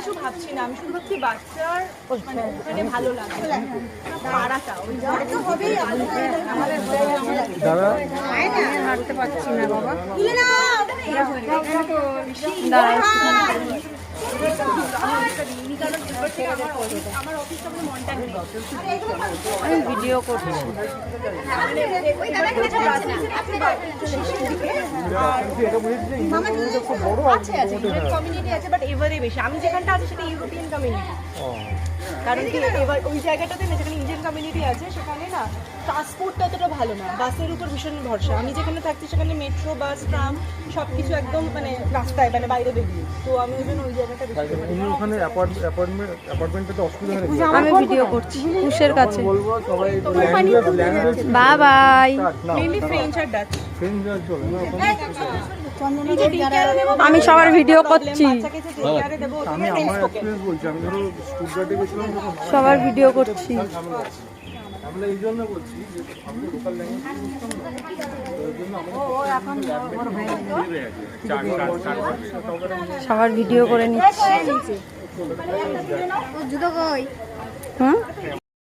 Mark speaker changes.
Speaker 1: কিছু ভাবছি না, আমি শুধু ভাবছি বাচ্চার মানে ভালো লাগে পাড়াটা ওই তো হবেই।
Speaker 2: দাদা
Speaker 3: হাঁটতে পারছি না বাবা। আমি ভিডিও করছি।
Speaker 1: কমিউনিটি আছে বাট এবারে বেশি আমি যেখানটা আছে সেটা ইউরোপিয়ান কমিউনিটি। কারণ কি এবার ওই জায়গাটাতে না যেখানে ইন্ডিয়ান কমিউনিটি আছে সেখানে না ট্রান্সপোর্টটা অতটা ভালো না, বাসের উপর ভীষণ ভরসা। আমি যেখানে থাকছি সেখানে মেট্রো বাস ট্রাম সব কিছু একদম মানে রাস্তায় মানে বাইরে বেরিয়ে, তো আমি ওই জন্য ওই জায়গাটা বেশি
Speaker 2: ওখানে অ্যাপার্টমেন্টে অসুবিধা হয়ে
Speaker 3: আমি ভিডিও করছি কুশের কাছে।
Speaker 2: বলবো সবাই
Speaker 3: বাই।
Speaker 1: মেনলি ফ্রেঞ্চ আর ডাচ।
Speaker 3: আমি সবার ভিডিও করছি,
Speaker 2: আমি আমার এক্সপেরিয়েন্স বলছি। আমি ধরো স্টুটগার্টে গেছিলাম তখন
Speaker 3: সবার ভিডিও করছি।
Speaker 2: আমরা এই জন্য বলছি যে আমি লোকাল ল্যাঙ্গুয়েজ বুঝতাম না, ওই জন্য
Speaker 3: সবার ভিডিও করে নিচ্ছি। হুম